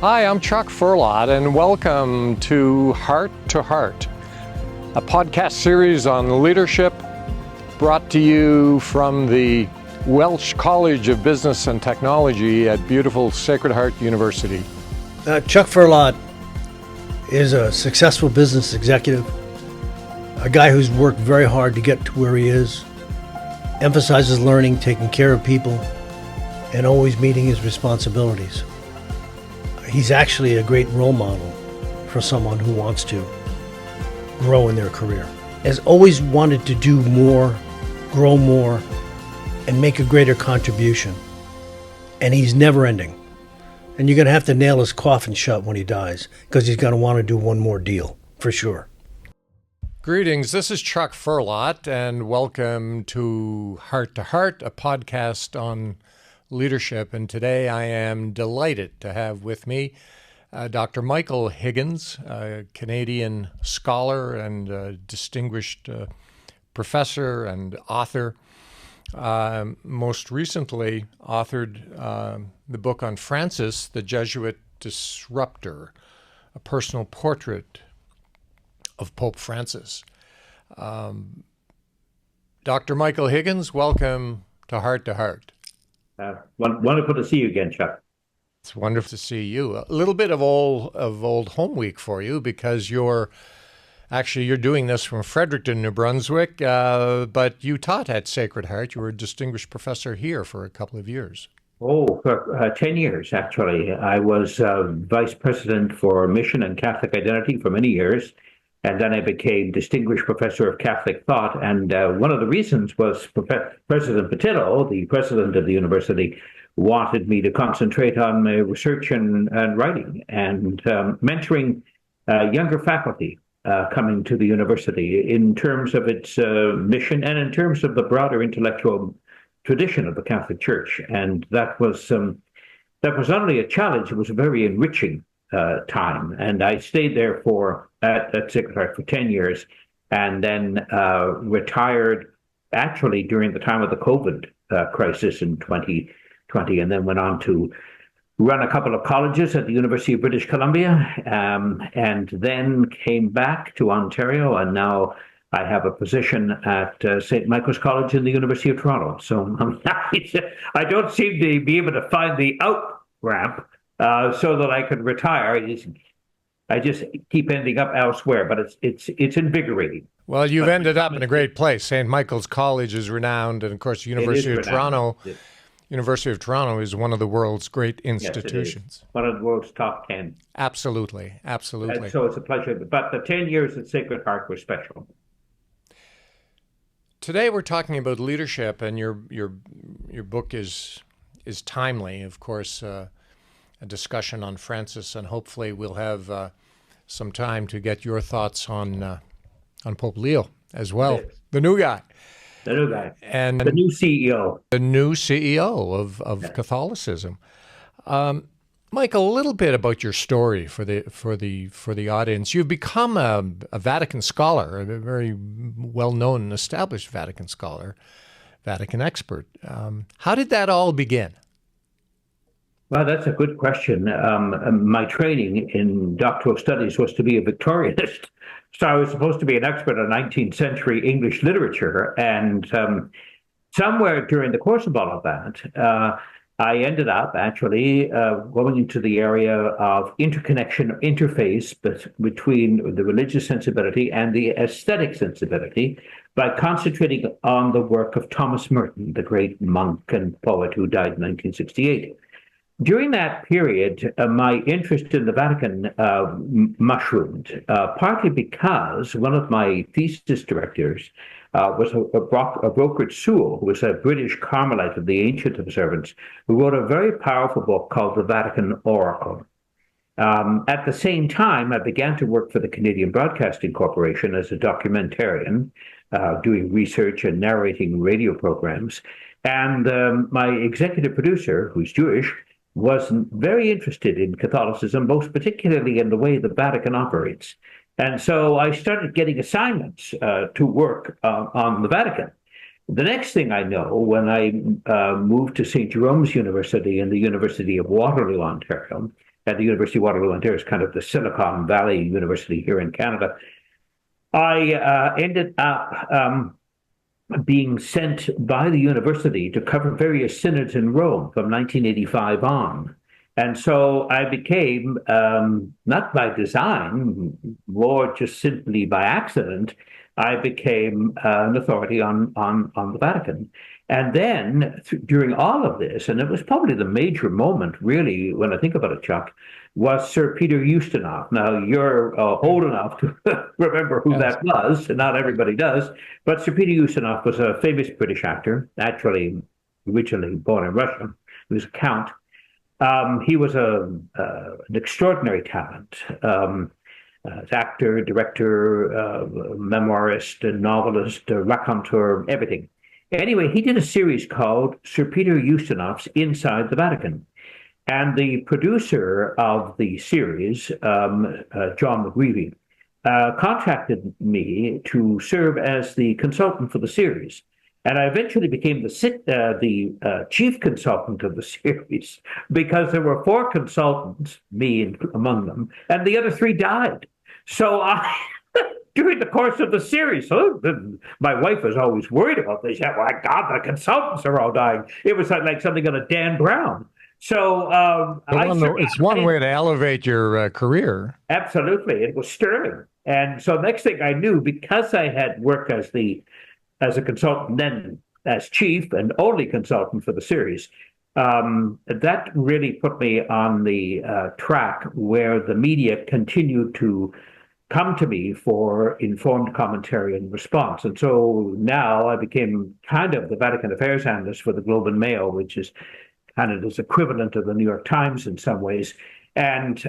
Hi, I'm Chuck Firlotte, and welcome to Heart, a podcast series on leadership brought to you from the Welsh College of Business and Technology at beautiful Sacred Heart University. Chuck Firlotte is a successful business executive, a guy who's worked very hard to get to where he is, emphasizes learning, taking care of people, and always meeting his responsibilities. He's actually a great role model for someone who wants to grow in their career. Has always wanted to do more, grow more, and make a greater contribution. And he's never ending. And you're going to have to nail his coffin shut when he dies, because he's going to want to do one more deal, for sure. Greetings, this is Chuck Firlotte, and welcome to Heart, a podcast on leadership. And today I am delighted to have with me Dr. Michael Higgins, a Canadian scholar and distinguished professor and author. Most recently authored the book on Francis, the Jesuit Disruptor, a personal portrait of Pope Francis. Dr. Michael Higgins, welcome to Heart. Wonderful to see you again, Chuck. It's wonderful to see you. A little bit of old home week for you, because you're doing this from Fredericton, New Brunswick, but you taught at Sacred Heart. You were a distinguished professor here for a couple of years. Oh, for 10 years, actually. I was vice president for mission and Catholic identity for many years, and then I became distinguished professor of Catholic thought. And one of the reasons was President Patillo, the president of the university, wanted me to concentrate on my research and writing and mentoring younger faculty coming to the university in terms of its mission and in terms of the broader intellectual tradition of the Catholic Church. And that was not only a challenge, it was a very enriching time. And I stayed there at Sacred Heart for 10 years, and then retired actually during the time of the COVID crisis in 2020, and then went on to run a couple of colleges at the University of British Columbia, and then came back to Ontario, and now I have a position at St. Michael's College in the University of Toronto. So I don't seem to be able to find the out ramp so that I could retire. I just keep ending up elsewhere, but it's invigorating. Well, you've ended up in a great place. St. Michael's College is renowned, and of course, the University of Toronto. Yes. University of Toronto is one of the world's great institutions. Yes, one of the world's top 10. Absolutely. And so it's a pleasure. But the 10 years at Sacred Heart were special. Today we're talking about leadership, and your book is timely. Of course, a discussion on Francis, and hopefully we'll have some time to get your thoughts on Pope Leo as well. Yes. The new guy. And the new CEO. The new CEO of Catholicism. Michael, a little bit about your story for the audience. You've become a Vatican scholar, a very well-known and established Vatican scholar, Vatican expert. How did that all begin? Well, that's a good question. My training in doctoral studies was to be a Victorianist. So I was supposed to be an expert on 19th century English literature. And somewhere during the course of all of that, I ended up actually going into the area of interface between the religious sensibility and the aesthetic sensibility by concentrating on the work of Thomas Merton, the great monk and poet who died in 1968. During that period, my interest in the Vatican mushroomed, partly because one of my thesis directors was a brokerage Sewell, who was a British Carmelite of the Ancient Observance, who wrote a very powerful book called the Vatican Oracle. At the same time, I began to work for the Canadian Broadcasting Corporation as a documentarian, doing research and narrating radio programs. And my executive producer, who's Jewish, was very interested in Catholicism, most particularly in the way the Vatican operates. And so I started getting assignments to work on the Vatican. The next thing I know, when I moved to St. Jerome's University and the University of Waterloo, Ontario, at the University of Waterloo, and there's kind of the Silicon Valley University here in Canada. I ended up being sent by the university to cover various synods in Rome from 1985 on. And so I became, not by design, more just simply by accident, I became an authority on the Vatican. And then during all of this, and it was probably the major moment, really, when I think about it, Chuck, was Sir Peter Ustinov. Now, you're old enough to remember who that was, and not everybody does, but Sir Peter Ustinov was a famous British actor, actually originally born in Russia. He was a count. He was an extraordinary talent. Actor, director, memoirist, novelist, raconteur, everything. Anyway, he did a series called Sir Peter Ustinov's Inside the Vatican. And the producer of the series, John McGreevy, contracted me to serve as the consultant for the series. And I eventually became the chief consultant of the series because there were 4 consultants, me among them, and the other 3 died. So during the course of the series, my wife was always worried about this. Yeah, my God, the consultants are all dying. It was like something on a Dan Brown. So it's one way to elevate your career. Absolutely. It was sterling. And so next thing I knew, because I had worked as a consultant, then as chief and only consultant for the series, that really put me on the track where the media continued to come to me for informed commentary and response. And so now I became kind of the Vatican Affairs analyst for the Globe and Mail, which is Canada's equivalent of the New York Times in some ways. And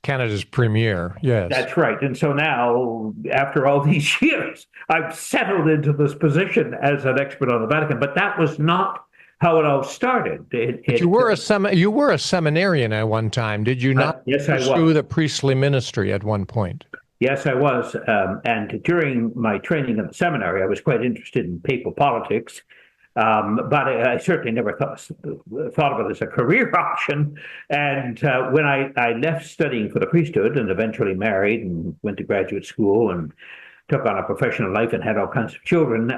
Canada's premier, yes. That's right. And so now, after all these years, I've settled into this position as an expert on the Vatican. But that was not how it all started. You were a seminarian at one time, did you not? Yes, I was. Pursue the priestly ministry at one point. Yes, I was. And during my training in the seminary, I was quite interested in papal politics. But I certainly never thought of it as a career option. And when I left studying for the priesthood and eventually married and went to graduate school and took on a professional life and had all kinds of children,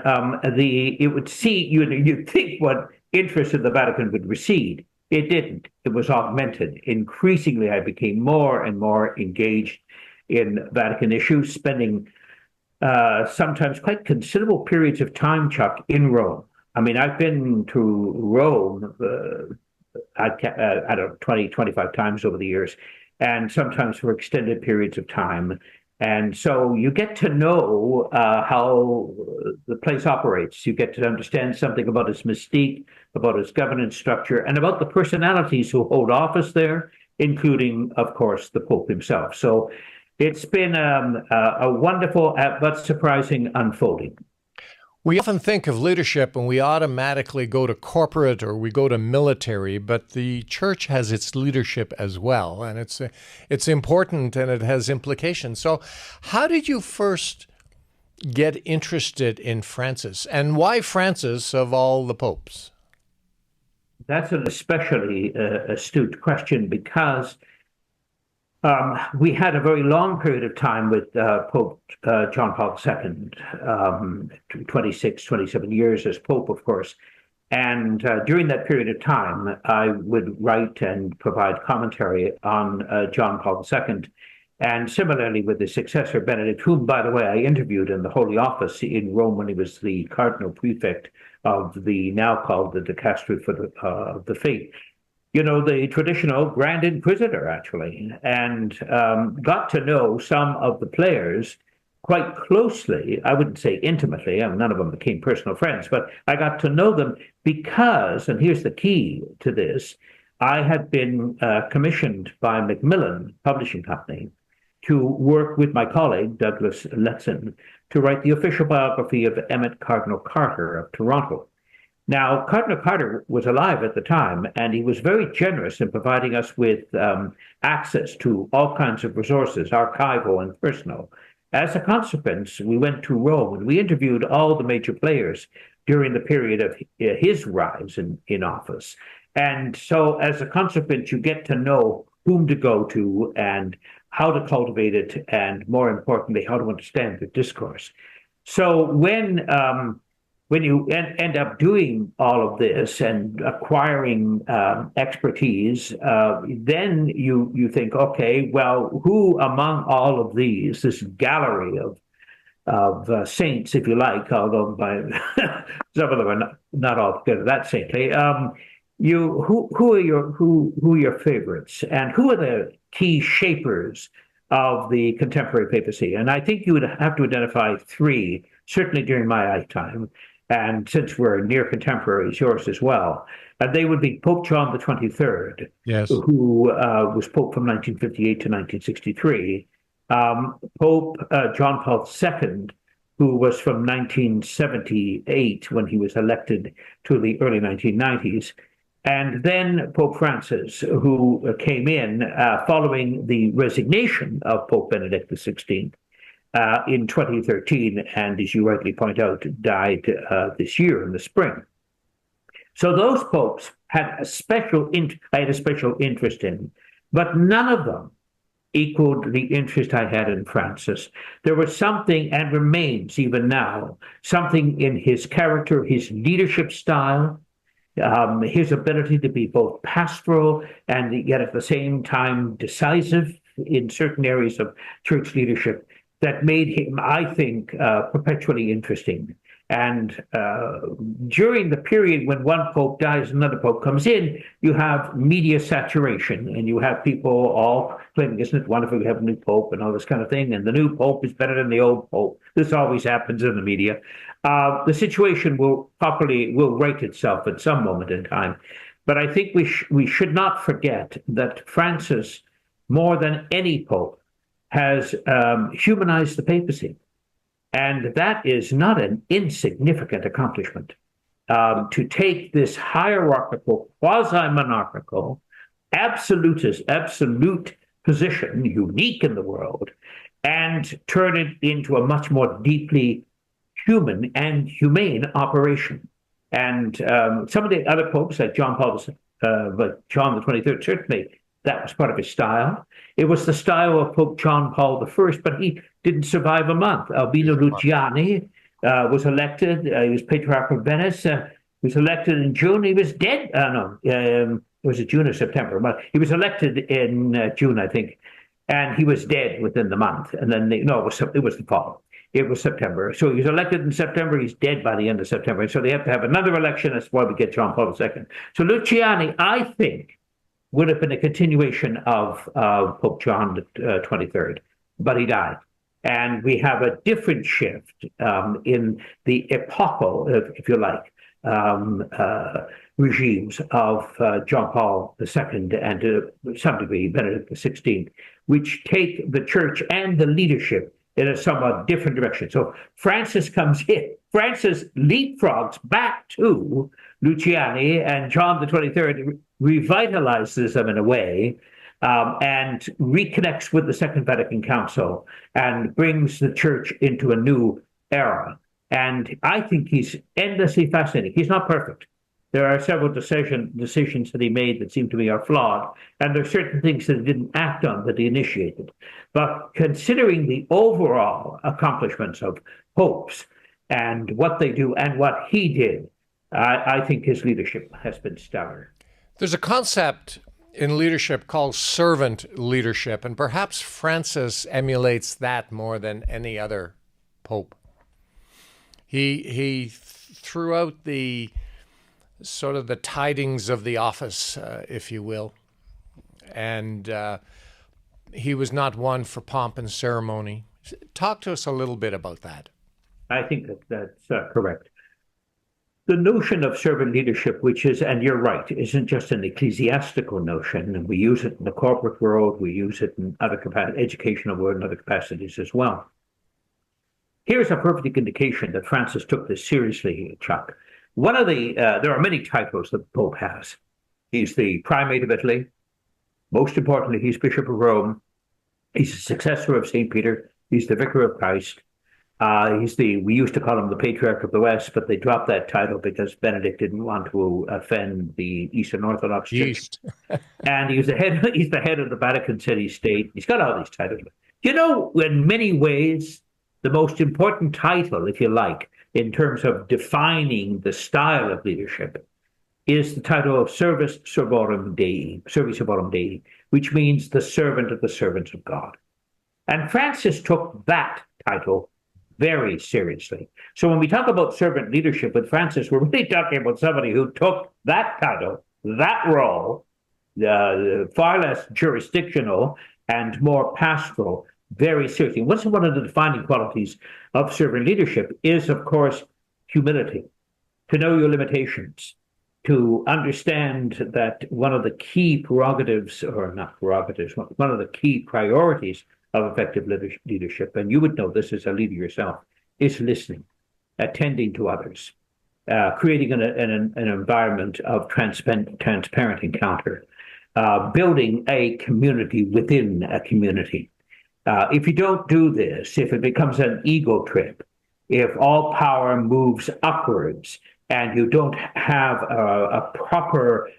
you'd think what interest in the Vatican would recede. It didn't. It was augmented. Increasingly, I became more and more engaged in Vatican issues, spending sometimes quite considerable periods of time, Chuck, in Rome. I mean, I've been to Rome, I don't know, 20, 25 times over the years, and sometimes for extended periods of time. And so you get to know how the place operates. You get to understand something about its mystique, about its governance structure, and about the personalities who hold office there, including, of course, the Pope himself. So it's been a wonderful but surprising unfolding. We often think of leadership and we automatically go to corporate or we go to military, but the church has its leadership as well, and it's important and it has implications. So how did you first get interested in Francis, and why Francis of all the popes? That's an especially astute question because we had a very long period of time with Pope John Paul II, 26, 27 years as Pope, of course. And during that period of time, I would write and provide commentary on John Paul II. And similarly with the successor, Benedict, whom, by the way, I interviewed in the Holy Office in Rome when he was the Cardinal Prefect of the now called the Dicastery for the Faith. You know, the traditional Grand Inquisitor, actually, and got to know some of the players quite closely. I wouldn't say intimately, none of them became personal friends, but I got to know them because, and here's the key to this, I had been commissioned by Macmillan Publishing Company to work with my colleague, Douglas Letson, to write the official biography of Emmett Cardinal Carter of Toronto. Now, Cardinal Carter was alive at the time, and he was very generous in providing us with access to all kinds of resources, archival and personal. As a consequence, we went to Rome, and we interviewed all the major players during the period of his rise in office. And so, as a consequence, you get to know whom to go to and how to cultivate it, and more importantly, how to understand the discourse. So when you end up doing all of this and acquiring expertise, then you think, okay, well, who among all of these, this gallery of saints, if you like, although by some of them are not altogether that saintly, who are your favorites, and who are the key shapers of the contemporary papacy? And I think you would have to identify three, certainly during my lifetime, and since we're near contemporaries, yours as well. And they would be Pope John the 23rd, Yes, who was Pope from 1958 to 1963, Pope John Paul II, who was from 1978 when he was elected to the early 1990s, and then Pope Francis, who came in following the resignation of Pope Benedict XVI in 2013, and as you rightly point out, died this year in the spring. So those popes had I had a special interest in, but none of them equaled the interest I had in Francis. There was something, and remains even now, something in his character, his leadership style, his ability to be both pastoral and yet at the same time decisive in certain areas of church leadership, that made him, I think, perpetually interesting. And during the period when one pope dies, another pope comes in, you have media saturation, and you have people all claiming, isn't it wonderful we have a new pope and all this kind of thing, and the new pope is better than the old pope. This always happens in the media. The situation will right itself at some moment in time. But I think we should not forget that Francis, more than any pope, has humanized the papacy. And that is not an insignificant accomplishment. To take this hierarchical, quasi-monarchical, absolute position, unique in the world, and turn it into a much more deeply human and humane operation. And some of the other popes, like John the 23rd, certainly that was part of his style. It was the style of Pope John Paul I, but he didn't survive a month. Albino Luciani was elected. He was Patriarch of Venice. He was elected in June. He was dead. Was it June or September? But he was elected in June, I think, and he was dead within the month. And then it was the fall. It was September. So he was elected in September. He's dead by the end of September. And so they have to have another election. That's why we get John Paul II. So Luciani, I think, would have been a continuation of Pope John the 23rd, but he died. And we have a different shift in the epochal, if you like, regimes of John Paul II and to some degree Benedict XVI, which take the church and the leadership in a somewhat different direction. So Francis comes in. Francis leapfrogs back to Luciani, and John the 23rd revitalizes them in a way, and reconnects with the Second Vatican Council and brings the church into a new era. And I think he's endlessly fascinating. He's not perfect. There are several decisions that he made that seem to me are flawed, and there are certain things that he didn't act on that he initiated. But considering the overall accomplishments of popes and what they do and what he did, I think his leadership has been stellar. There's a concept in leadership called servant leadership, and perhaps Francis emulates that more than any other pope. He throughout the sort of the tidings of the office, if you will, and he was not one for pomp and ceremony. Talk to us a little bit about that. I think that's correct. The notion of servant leadership, which is, and you're right, isn't just an ecclesiastical notion, and we use it in the corporate world, we use it in other educational world and other capacities as well. Here's a perfect indication that Francis took this seriously, Chuck. One of there are many titles that the Pope has. He's the Primate of Italy. Most importantly, he's Bishop of Rome. He's the successor of St. Peter. He's the Vicar of Christ. We used to call him the Patriarch of the West, but they dropped that title because Benedict didn't want to offend the Eastern Orthodox Church. And he's the head of the Vatican City State. He's got all these titles. You know, in many ways, the most important title, if you like, in terms of defining the style of leadership, is the title of Servus Servorum Dei, which means the servant of the servants of God. And Francis took that title very seriously. So when we talk about servant leadership with Francis, we're really talking about somebody who took that title, that role, far less jurisdictional and more pastoral, very seriously. What's one of the defining qualities of servant leadership is, of course, humility, to know your limitations, to understand that one of the key prerogatives, or not prerogatives, one of the key priorities of effective leadership, and you would know this as a leader yourself, is listening, attending to others, creating an environment of transparent encounter, building a community within a community. If you don't do this, if it becomes an ego trip, if all power moves upwards and you don't have a proper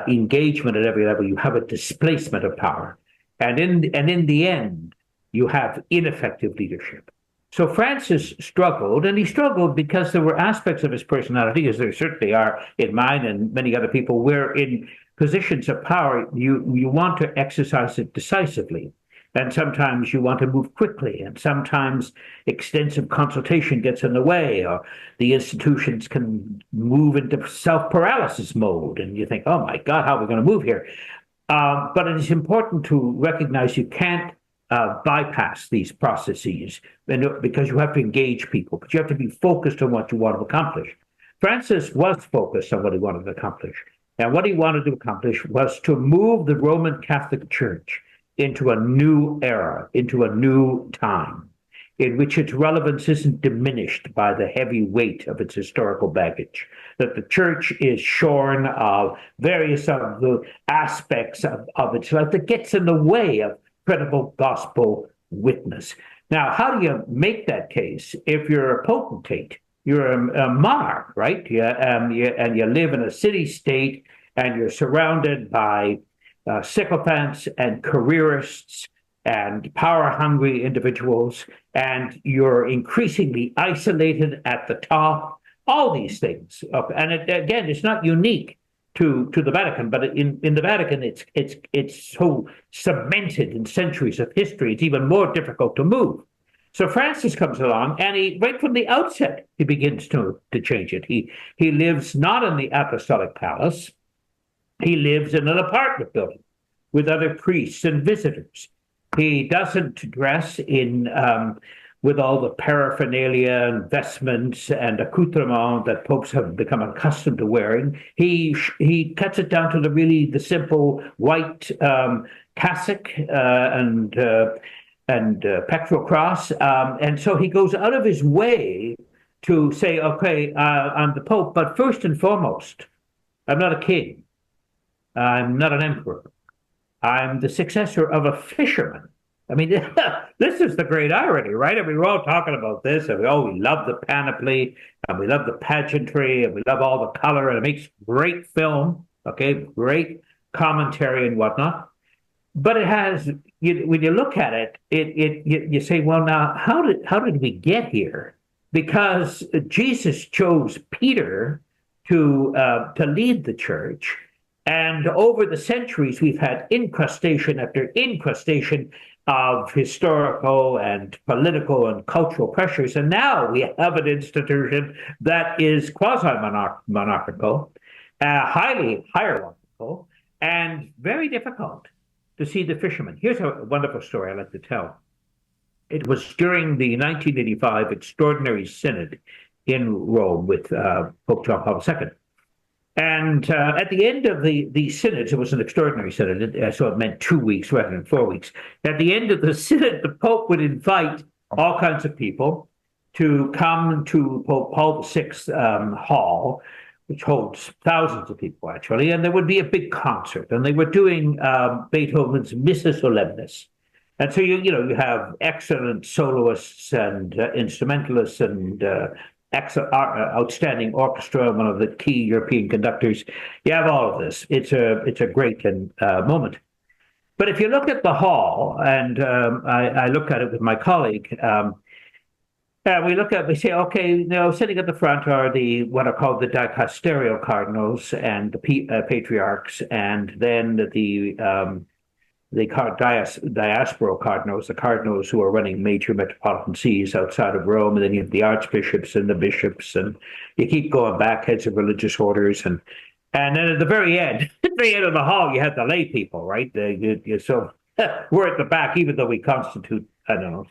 engagement at every level, you have a displacement of power. And in the end, you have ineffective leadership. So Francis struggled, and he struggled because there were aspects of his personality, as there certainly are in mine and many other people, where in positions of power, you want to exercise it decisively. And sometimes you want to move quickly, and sometimes extensive consultation gets in the way, or the institutions can move into self-paralysis mode, and you think, oh my God, how are we going to move here? But it is important to recognize you can't bypass these processes because you have to engage people, but you have to be focused on what you want to accomplish. Francis was focused on what he wanted to accomplish. And what he wanted to accomplish was to move the Roman Catholic Church into a new era, into a new time, in which its relevance isn't diminished by the heavy weight of its historical baggage, that the church is shorn of various of the aspects of its life that gets in the way of credible gospel witness. Now, how do you make that case if you're a potentate? You're a monarch, right? And you live in a city-state, and you're surrounded by sycophants and careerists and power-hungry individuals, and you're increasingly isolated at the top. All these things, and again, it's not unique to the Vatican, but in the Vatican, it's so cemented in centuries of history. It's even more difficult to move. So Francis comes along, and he, right from the outset, he begins to change it. He lives not in the apostolic palace. He lives in an apartment building with other priests and visitors. He doesn't dress in with all the paraphernalia and vestments and accoutrements that popes have become accustomed to wearing. He cuts it down to the simple white cassock and pectoral cross, and so he goes out of his way to say, okay, I'm the Pope, but first and foremost, I'm not a king. I'm not an emperor. I'm the successor of a fisherman. I mean, this is the great irony, right? I mean, we're all talking about this, and we love the panoply, and we love the pageantry, and we love all the color, and it makes great film, okay, great commentary and whatnot. But it has, when you look at it, you say, well, now, how did we get here? Because Jesus chose Peter to lead the church, and over the centuries, we've had incrustation after incrustation of historical and political and cultural pressures. And now we have an institution that is quasi-monarchical, highly hierarchical, and very difficult to see the fishermen. Here's a wonderful story I like to tell. It was during the 1985 Extraordinary Synod in Rome with Pope John Paul II. And at the end of the synods, it was an extraordinary synod, so it meant 2 weeks rather than 4 weeks. At the end of the synod, the Pope would invite all kinds of people to come to Pope Paul VI's hall, which holds thousands of people, actually, and there would be a big concert. And they were doing Beethoven's Missa Solemnis. And so you have excellent soloists and instrumentalists and outstanding orchestra, one of the key European conductors. You have all of this. It's a great moment. But if you look at the hall, and I look at it with my colleague, we say, okay, sitting at the front are what are called the dicasterial cardinals and the patriarchs, and then the diasporal cardinals, the cardinals who are running major metropolitan sees outside of Rome, and then you have the archbishops and the bishops, and you keep going back, heads of religious orders, and then at the very end, of the hall, you have the lay people, right? So we're at the back, even though we constitute, I don't know,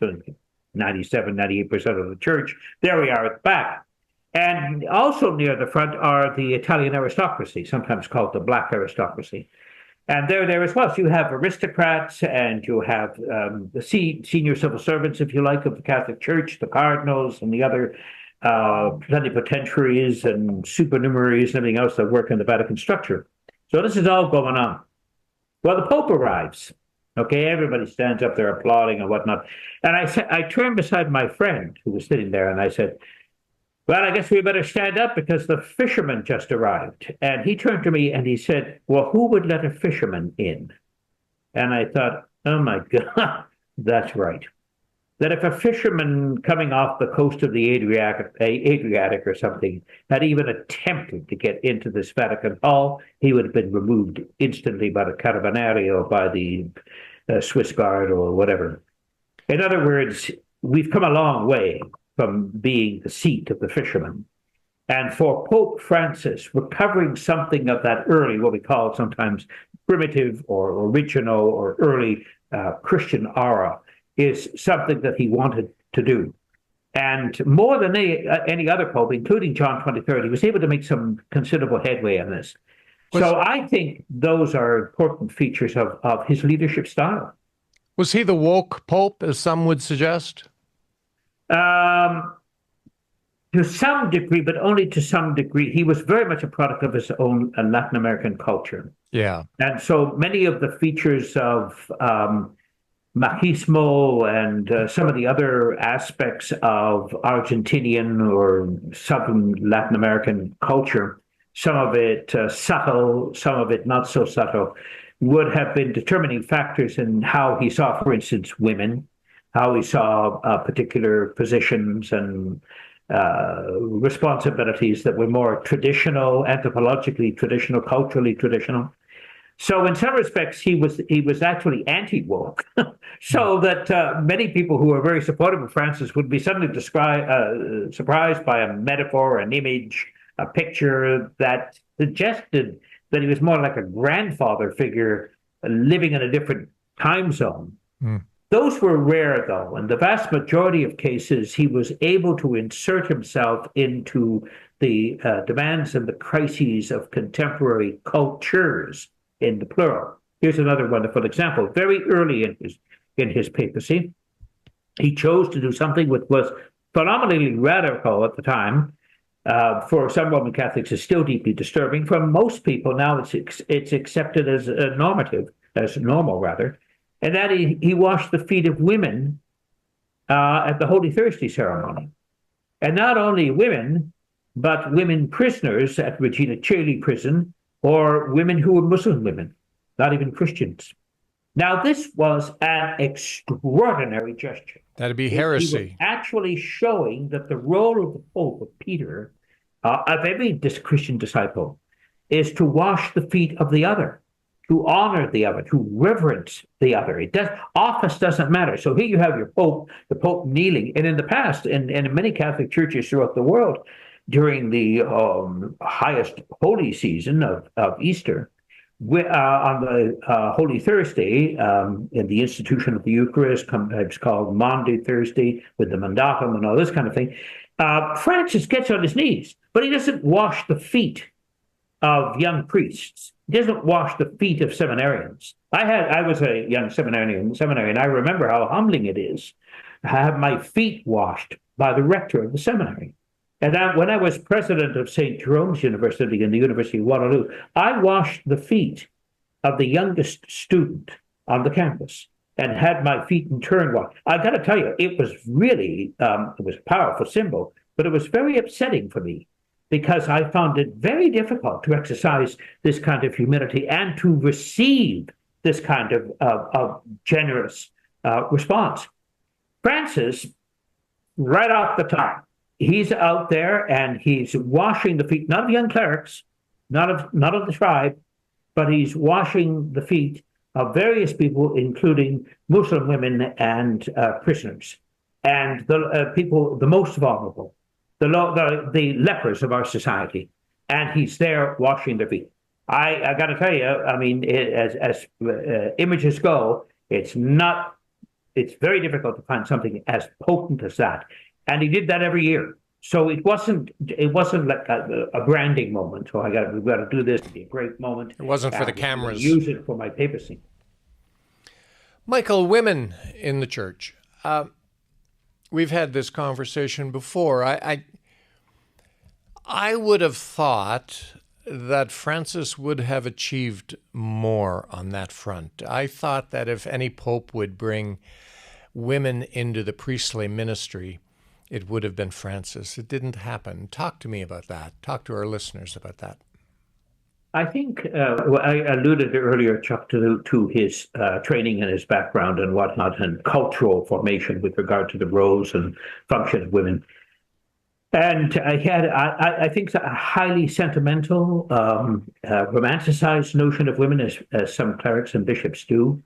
97, 98% of the church. There we are at the back. And also near the front are the Italian aristocracy, sometimes called the black aristocracy. And they're there as well. So you have aristocrats, and you have the senior civil servants, if you like, of the Catholic Church, the cardinals and the other plenipotentiaries and supernumeraries and everything else that work in the Vatican structure. So this is all going on. Well, the Pope arrives. Okay, everybody stands up there applauding and whatnot. And I turned beside my friend who was sitting there, and I said, well, I guess we better stand up because the fisherman just arrived. And he turned to me and he said, well, who would let a fisherman in? And I thought, oh my God, that's right. That if a fisherman coming off the coast of the Adriatic or something had even attempted to get into this Vatican Hall, he would have been removed instantly by the Carabinieri or by the Swiss Guard or whatever. In other words, we've come a long way from being the seat of the fisherman. And for Pope Francis, recovering something of that early, what we call sometimes primitive or original or early Christian aura, is something that he wanted to do. And more than any other pope, including John 23rd, he was able to make some considerable headway on this. So I think those are important features of his leadership style. Was he the woke pope, as some would suggest? To some degree, but only to some degree. He was very much a product of his own Latin American culture. Yeah. And so many of the features of machismo and some of the other aspects of Argentinian or Southern Latin American culture, some of it subtle, some of it not so subtle, would have been determining factors in how he saw, for instance, women, how he saw particular positions and responsibilities that were more traditional, anthropologically traditional, culturally traditional. So in some respects, he was actually anti-woke, so that many people who are very supportive of Francis would be suddenly surprised by a metaphor, an image, a picture that suggested that he was more like a grandfather figure living in a different time zone. Mm. Those were rare, though. In the vast majority of cases, he was able to insert himself into the demands and the crises of contemporary cultures, in the plural. Here's another wonderful example. Very early in his papacy, he chose to do something which was phenomenally radical at the time. For some Roman Catholics, is still deeply disturbing. For most people now, it's accepted as normal rather. And that he washed the feet of women at the Holy Thursday ceremony. And not only women, but women prisoners at Regina Coeli prison, or women who were Muslim women, not even Christians. Now, this was an extraordinary gesture. That'd be heresy. He was actually showing that the role of the Pope, of Peter, of every Christian disciple, is to wash the feet of the other, to honor the other, to reverence the other. Office doesn't matter. So here you have your Pope, the Pope kneeling. And in the past, and in many Catholic churches throughout the world, during the highest holy season of Easter, on the Holy Thursday, in the institution of the Eucharist, it's called Maundy Thursday, with the mandatum and all this kind of thing, Francis gets on his knees, but he doesn't wash the feet of young priests. He doesn't wash the feet of seminarians. I was a young seminarian in seminary, and I remember how humbling it is to have my feet washed by the rector of the seminary. And when I was president of St. Jerome's University in the University of Waterloo, I washed the feet of the youngest student on the campus. and had my feet in turn walk. I got to tell you, it was really, it was a powerful symbol, but it was very upsetting for me because I found it very difficult to exercise this kind of humility and to receive this kind of generous response. Francis, right off the top, he's out there and he's washing the feet, not of young clerics, not of the tribe, but he's washing the feet of various people, including Muslim women and prisoners, and the people, the most vulnerable, the lepers of our society, and he's there washing their feet. I got to tell you, I mean, as images go, it's very difficult to find something as potent as that, and he did that every year. So it wasn't like a branding moment. So we've got to do this to be a great moment. It wasn't for the cameras. Use it for my papacy. Michael, women in the church. We've had this conversation before. I would have thought that Francis would have achieved more on that front. I thought that if any pope would bring women into the priestly ministry, it would have been Francis. It didn't happen. Talk to me about that. Talk to our listeners about that. I think I alluded earlier, Chuck, to his training and his background and whatnot, and cultural formation with regard to the roles and function of women. And I think, a highly sentimental, romanticized notion of women, as some clerics and bishops do,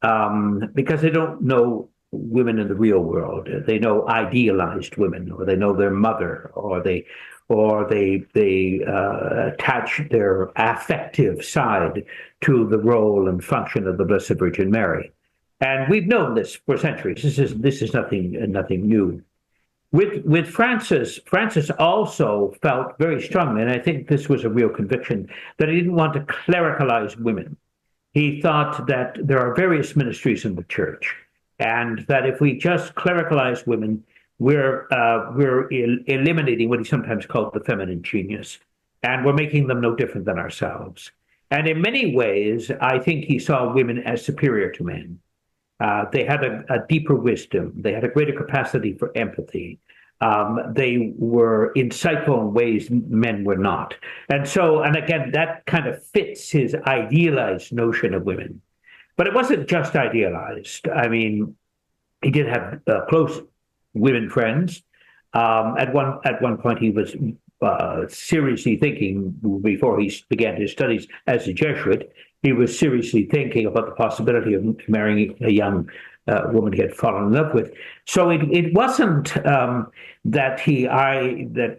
because they don't know women in the real world. They know idealized women, or they know their mother, or they attach their affective side to the role and function of the Blessed Virgin Mary. And we've known this for centuries. This is nothing new. With Francis also felt very strongly, and I think this was a real conviction, that he didn't want to clericalize women. He thought that there are various ministries in the church, and that if we just clericalize women, we're eliminating what he sometimes called the feminine genius, and we're making them no different than ourselves. And in many ways, I think he saw women as superior to men. They had a deeper wisdom. They had a greater capacity for empathy. They were insightful in ways men were not. And again, that kind of fits his idealized notion of women. But it wasn't just idealized. I mean, he did have close women friends. At one point, he was seriously thinking, before he began his studies as a Jesuit, he was seriously thinking about the possibility of marrying a young woman he had fallen in love with. So it wasn't that he either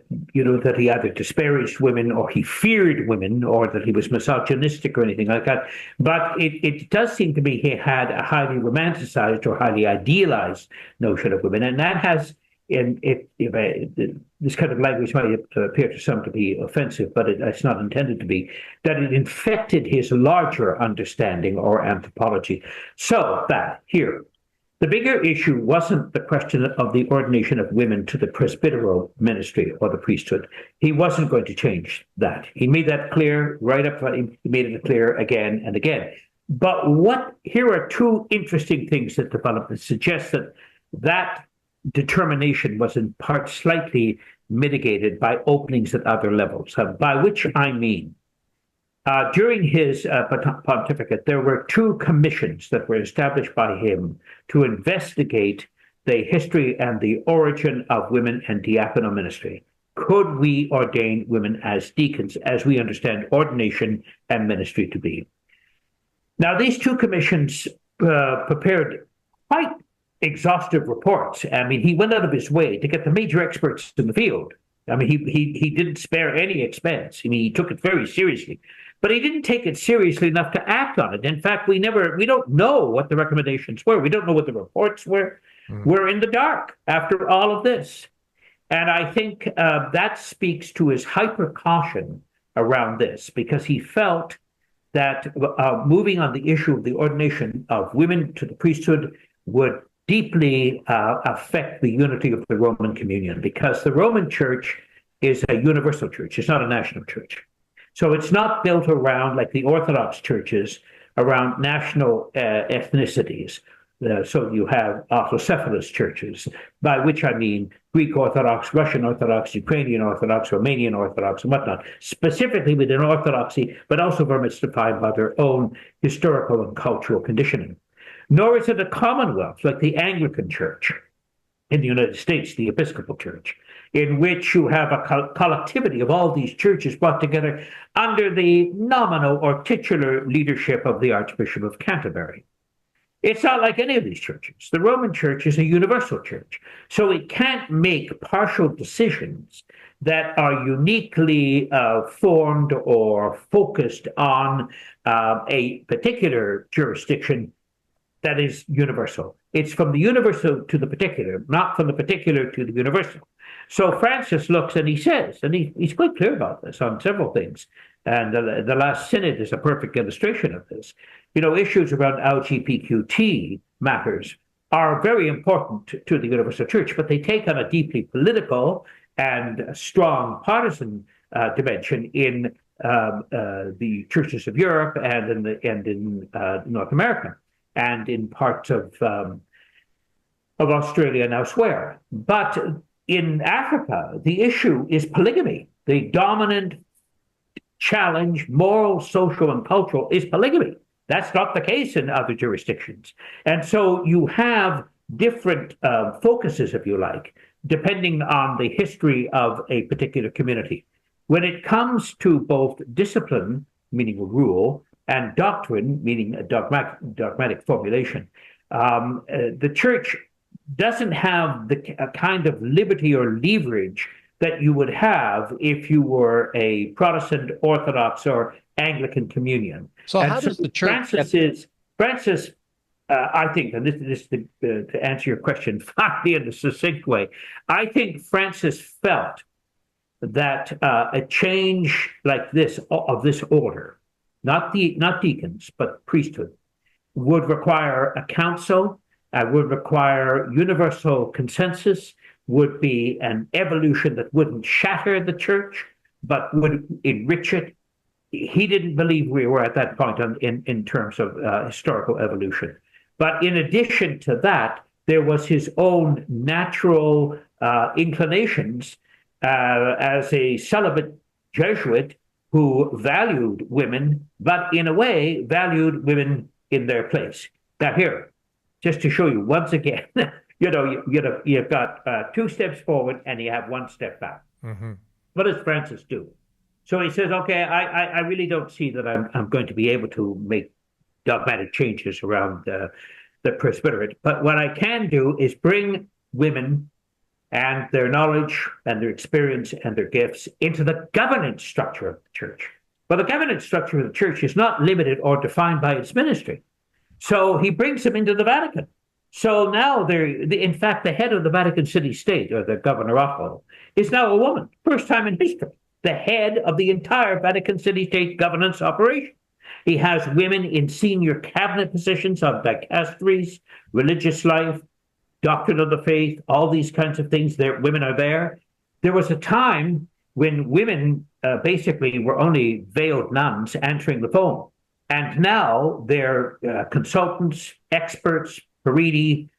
disparaged women, or he feared women, or that he was misogynistic or anything like that. But it does seem to me he had a highly romanticized or highly idealized notion of women, and that has, this kind of language might appear to some to be offensive, but it's not intended to be, that it infected his larger understanding or anthropology. So that here, the bigger issue wasn't the question of the ordination of women to the presbyteral ministry or the priesthood. He wasn't going to change that. He made that clear right up front. He made it clear again and again. But here are two interesting things that developed that suggest that determination was in part slightly mitigated by openings at other levels, by which I mean, during his pontificate, there were two commissions that were established by him to investigate the history and the origin of women and diaconal ministry. Could we ordain women as deacons, as we understand ordination and ministry to be? Now, these two commissions prepared quite exhaustive reports. I mean, he went out of his way to get the major experts in the field. I mean, he didn't spare any expense. I mean, he took it very seriously, but he didn't take it seriously enough to act on it. In fact, we don't know what the recommendations were. We don't know what the reports were. We're in the dark after all of this. And I think that speaks to his hyper caution around this, because he felt that moving on the issue of the ordination of women to the priesthood would deeply affect the unity of the Roman communion, because the Roman Church is a universal church. It's not a national church. So it's not built around, like the Orthodox churches, around national ethnicities So you have autocephalous churches, by which I mean Greek Orthodox, Russian Orthodox, Ukrainian Orthodox, Romanian Orthodox, and whatnot, specifically within Orthodoxy, but also very much defined by their own historical and cultural conditioning. Nor is it a commonwealth like the Anglican Church in the United States, the Episcopal Church, in which you have a collectivity of all these churches brought together under the nominal or titular leadership of the Archbishop of Canterbury. It's not like any of these churches. The Roman Church is a universal church, so it can't make partial decisions that are uniquely formed or focused on a particular jurisdiction that is universal. It's from the universal to the particular, not from the particular to the universal. So Francis looks and he says, and he's quite clear about this on several things, and the last synod is a perfect illustration of this. You know, issues around LGBTQT matters are very important to the Universal Church, but they take on a deeply political and strong partisan dimension in the churches of Europe and in North America and in parts of Australia and elsewhere. But in Africa, the issue is polygamy. The dominant challenge, moral, social, and cultural, is polygamy. That's not the case in other jurisdictions. And so you have different focuses, if you like, depending on the history of a particular community. When it comes to both discipline, meaning a rule, and doctrine, meaning a dogmatic formulation, the church doesn't have the kind of liberty or leverage that you would have if you were a Protestant, Orthodox, or Anglican communion. So how does the church... Francis, I think, and this to answer your question finally in a succinct way, I think Francis felt that a change like this, of this order, not deacons, but priesthood, would require a council, would require universal consensus, would be an evolution that wouldn't shatter the church, but would enrich it. He didn't believe we were at that point in terms of historical evolution. But in addition to that, there was his own natural inclinations as a celibate Jesuit who valued women, but in a way valued women in their place. Now here, just to show you once again, you've got 2 steps forward and you have 1 step back. Mm-hmm. What does Francis do? So he says, okay, I really don't see that I'm going to be able to make dogmatic changes around the presbyterate. But what I can do is bring women and their knowledge and their experience and their gifts into the governance structure of the church. Well, the governance structure of the church is not limited or defined by its ministry. So he brings them into the Vatican. So now in fact, the head of the Vatican City State, or the Governor Oracle, is now a woman, first time in history, the head of the entire Vatican City State governance operation. He has women in senior cabinet positions of dicasteries, religious life, doctrine of the faith, all these kinds of things. Women are there. There was a time when women basically were only veiled nuns answering the phone. And now they're consultants, experts, paridi,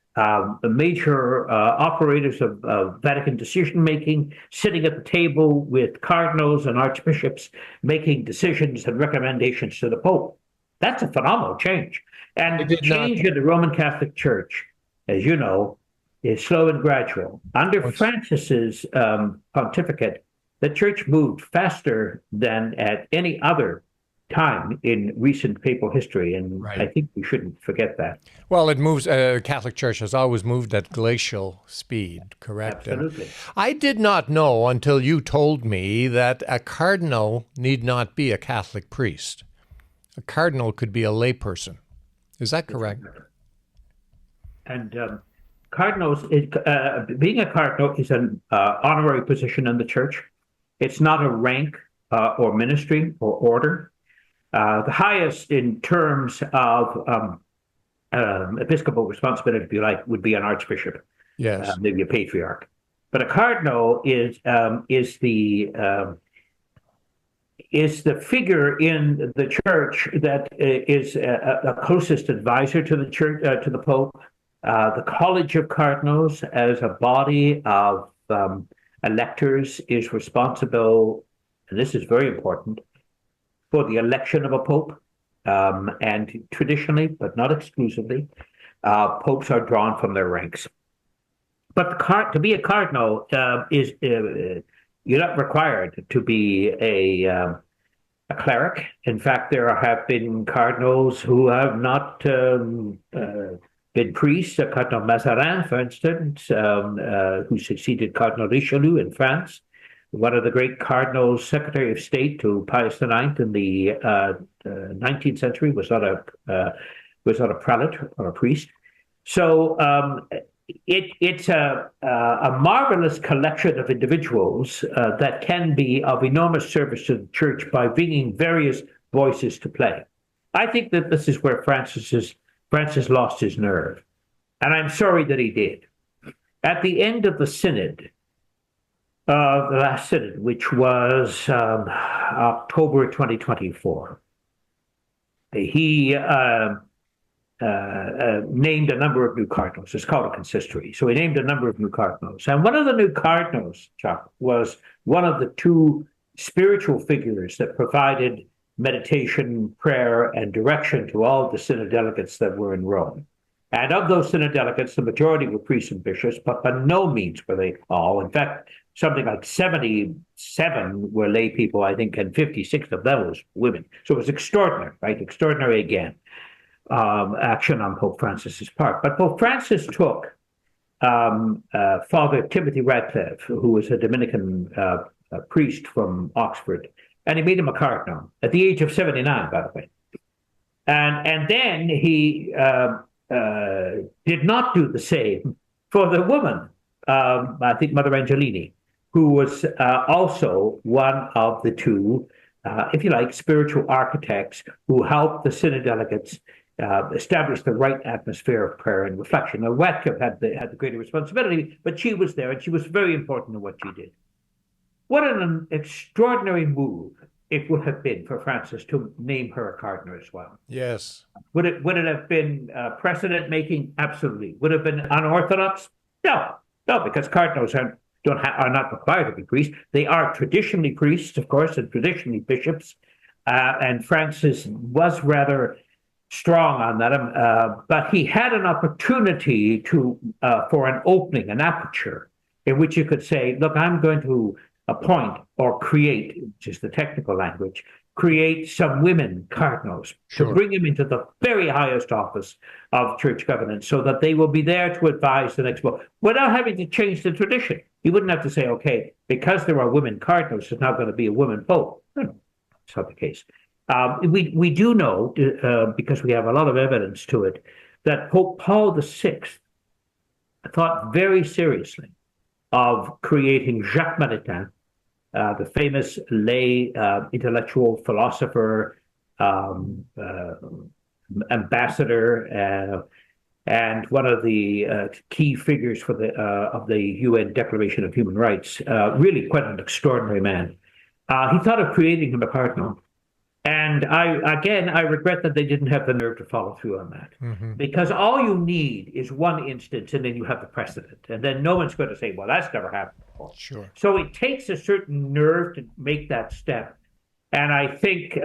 major operators of Vatican decision-making, sitting at the table with cardinals and archbishops, making decisions and recommendations to the Pope. That's a phenomenal change. And the change in the Roman Catholic Church, as you know, is slow and gradual. Under Francis's pontificate, the church moved faster than at any other time in recent papal history, and right. I think we shouldn't forget that. Well, it moves. Catholic Church has always moved at glacial speed, correct? Absolutely. I did not know until you told me that a cardinal need not be a Catholic priest. A cardinal could be a layperson. Is that correct? And cardinals, being a cardinal is an honorary position in the church. It's not a rank or ministry or order. The highest in terms of episcopal responsibility, if you like, would be an archbishop, yes, maybe a patriarch. But a cardinal is the is the figure in the church that is a closest advisor to the church, to the Pope. The College of Cardinals, as a body of electors, is responsible, and this is very important, for the election of a pope. And traditionally, but not exclusively, popes are drawn from their ranks. But to be a cardinal is you're not required to be a cleric. In fact, there have been cardinals who have not been priests. Cardinal Mazarin, for instance, who succeeded Cardinal Richelieu in France, one of the great cardinals, Secretary of State to Pius IX in the 19th century, was not a prelate or a priest. So it's a marvelous collection of individuals that can be of enormous service to the church by bringing various voices to play. I think that this is where Francis lost his nerve, and I'm sorry that he did. At the end of the synod, the last synod, which was October 2024, he named a number of new cardinals. It's called a consistory. So he named a number of new cardinals. And one of the new cardinals, Chuck, was one of the two spiritual figures that provided meditation, prayer, and direction to all the synod delegates that were in Rome. And of those synod delegates, the majority were priests and bishops, but by no means were they all. In fact, something like 77 were lay people, I think, and 56 of them was women. So it was extraordinary, right? Extraordinary again. Action on Pope Francis's part. But Pope Francis took Father Timothy Radcliffe, who was a Dominican priest from Oxford, and he made him a cardinal at the age of 79, by the way. And then he did not do the same for the woman, I think Mother Angelini, who was also one of the two, if you like, spiritual architects who helped the synod delegates establish the right atmosphere of prayer and reflection. Now, Radcliffe had the greater responsibility, but she was there, and she was very important in what she did. What an extraordinary move it would have been for Francis to name her a cardinal as well. Yes. Would it have been precedent-making? Absolutely. Would it have been unorthodox? No, because cardinals are not required to be priests. They are traditionally priests, of course, and traditionally bishops. And Francis was rather strong on that, but he had an opportunity for an opening, an aperture, in which you could say, look, I'm going to appoint or create, which is the technical language, create some women cardinals to bring them into the very highest office of church governance so that they will be there to advise the next pope without having to change the tradition. You wouldn't have to say, okay, because there are women cardinals, there's not going to be a woman pope. No, it's not the case. We do know, because we have a lot of evidence to it, that Pope Paul VI thought very seriously of creating Jacques Maritain, the famous lay intellectual philosopher, ambassador, and one of the key figures for of the UN Declaration of Human Rights. Really quite an extraordinary man. He thought of creating him a cardinal. And I regret that they didn't have the nerve to follow through on that, because all you need is one instance, and then you have the precedent, and then no one's going to say, "Well, that's never happened before." Sure. So it takes a certain nerve to make that step, and I think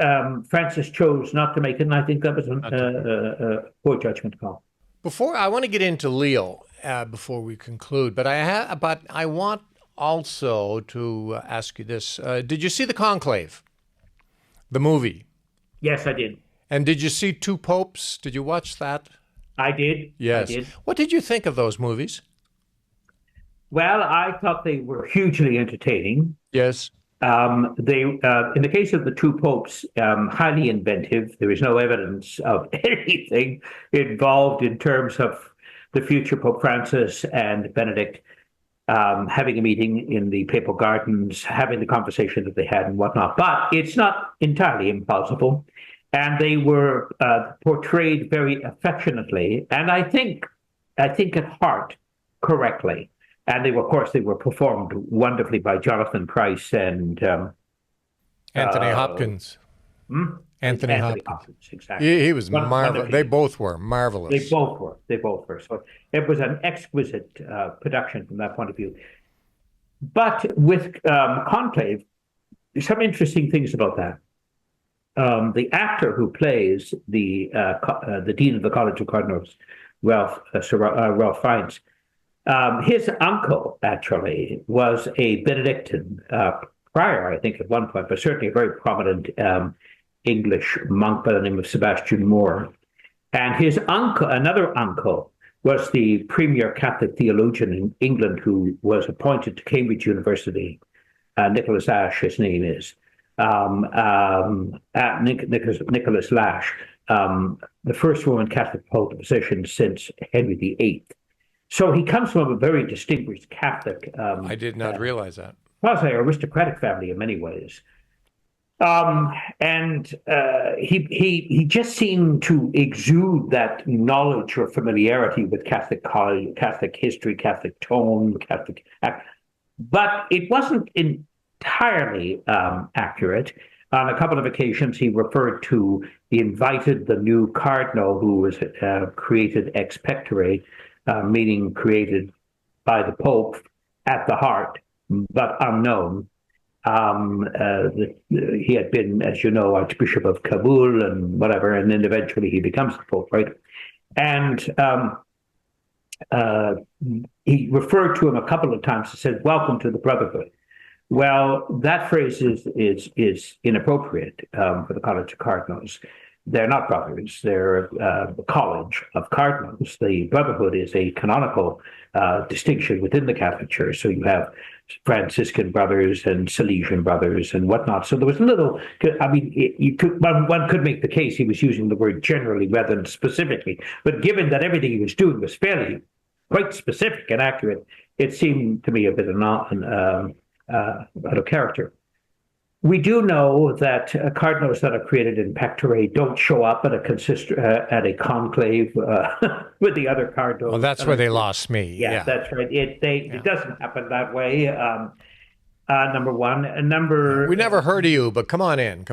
Francis chose not to make it, and I think that was a poor judgment call. Before I want to get into Leo before we conclude, but I want also to ask you this: did you see the Conclave? The movie? Yes, I did. And did you see Two Popes? Did you watch that? I did. Yes. I did. What did you think of those movies? Well, I thought they were hugely entertaining. Yes. They, in the case of the Two Popes, highly inventive. There is no evidence of anything involved in terms of the future Pope Francis and Benedict having a meeting in the papal gardens, having the conversation that they had and whatnot. But it's not entirely implausible. And they were portrayed very affectionately, and I think at heart correctly. And they were, of course, they were performed wonderfully by Jonathan Pryce and Anthony Hopkins. Anthony Hopkins. Exactly. He was marvelous. They both were marvelous. They both were. So it was an exquisite production from that point of view. But with Conclave, there's some interesting things about that. The actor who plays the dean of the College of Cardinals, Ralph Fiennes, his uncle actually was a Benedictine prior, I think, at one point, but certainly a very prominent English monk by the name of Sebastian Moore. And his uncle, another uncle, was the premier Catholic theologian in England who was appointed to Cambridge University. Nicholas Ash, his name is. Nicholas Lash, the first Roman Catholic to hold the position since Henry VIII. So he comes from a very distinguished Catholic. I did not realize that. Quasi-aristocratic family in many ways. And he just seemed to exude that knowledge or familiarity with Catholic history, Catholic tone, Catholic act. But it wasn't entirely accurate. On a couple of occasions, he invited the new cardinal who was created ex pectore, meaning created by the Pope at the heart, but unknown. He had been, as you know, Archbishop of Kabul and whatever, and then eventually he becomes the Pope, right? And he referred to him a couple of times and said, "Welcome to the Brotherhood." Well, that phrase is inappropriate for the College of Cardinals. They're not brothers. They're a college of cardinals. The Brotherhood is a canonical distinction within the Catholic Church. So you have Franciscan brothers and Salesian brothers and whatnot. So there was a little, I mean, one could make the case he was using the word generally rather than specifically. But given that everything he was doing was fairly quite specific and accurate, it seemed to me a bit out of character. We do know that cardinals that are created in pectore don't show up at a conclave with the other cardinals. Well, that's where they lost me. Yeah, that's right. It doesn't happen that way. Number one, we never heard of you, but come on in.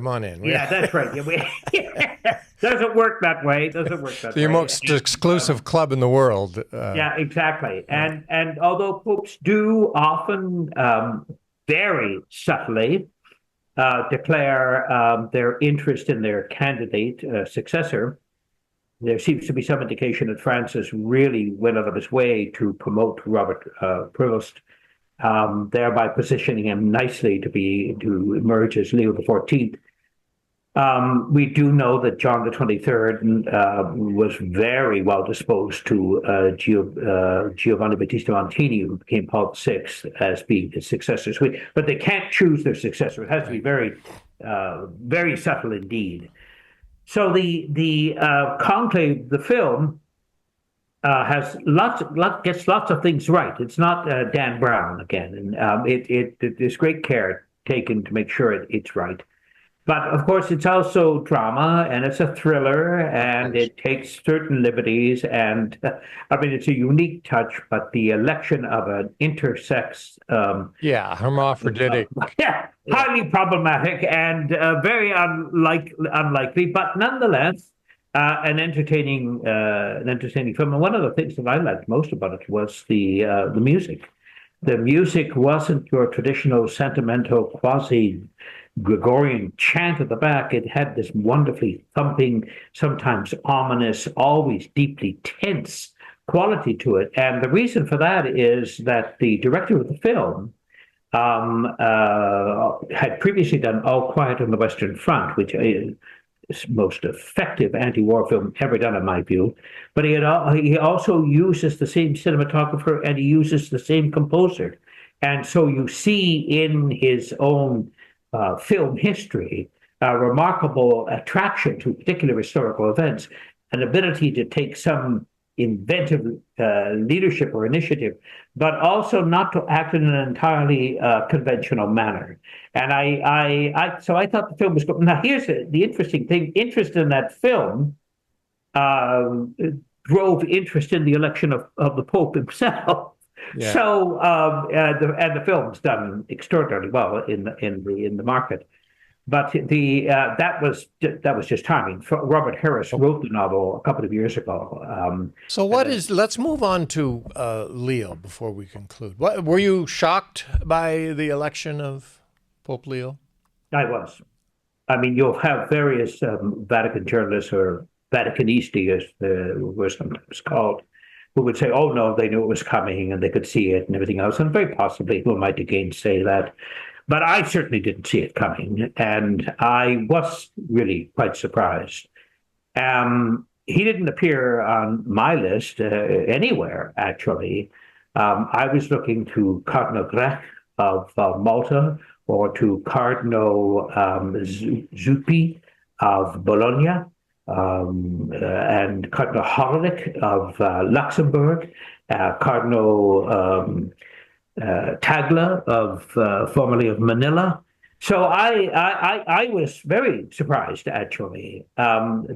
Yeah, that's right. Doesn't work that way. So the most exclusive club in the world. Yeah, exactly. And although popes do often very subtly declare their interest in their candidate successor, there seems to be some indication that Francis really went out of his way to promote Robert Prevost, thereby positioning him nicely to emerge as Leo XIV. We do know that John the 23rd was very well disposed to Giovanni Battista Montini, who became Paul VI, as being his successor. But they can't choose their successor. It has to be very, very subtle indeed. So the conclave, the film, has gets lots of things right. It's not Dan Brown again, and there's great care taken to make sure it's right. But of course, it's also drama, and it's a thriller, and it takes certain liberties. And I mean, it's a unique touch. But the election of an intersex, hermaphroditic, highly problematic and very unlikely, but nonetheless, an entertaining film. And one of the things that I liked most about it was the music. The music wasn't your traditional sentimental quasi-Gregorian chant at the back. It had this wonderfully thumping, sometimes ominous, always deeply tense quality to it. And the reason for that is that the director of the film had previously done All Quiet on the Western Front, which is most effective anti-war film ever done, in my view. But he also uses the same cinematographer, and he uses the same composer. And so you see in his own film history a remarkable attraction to particular historical events, an ability to take some inventive leadership or initiative, but also not to act in an entirely conventional manner. And so I thought the film was good. Now, here's the interesting thing. Interest in that film drove interest in the election of the Pope himself. Yeah. So, and the film's done extraordinarily well in the market. But that was just timing. Robert Harris wrote the novel a couple of years ago. So let's move on to Leo before we conclude. Were you shocked by the election of Pope Leo? I was. I mean, you'll have various Vatican journalists, or Vaticanisti, as they were sometimes called, who would say, oh, no, they knew it was coming and they could see it and everything else. And very possibly who might again say that. But I certainly didn't see it coming. And I was really quite surprised. He didn't appear on my list anywhere, actually. I was looking to Cardinal Grech of Malta, or to Cardinal Zuppi of Bologna, and Cardinal Horlick of Luxembourg, Cardinal Tagla formerly of Manila. So I was very surprised, actually, of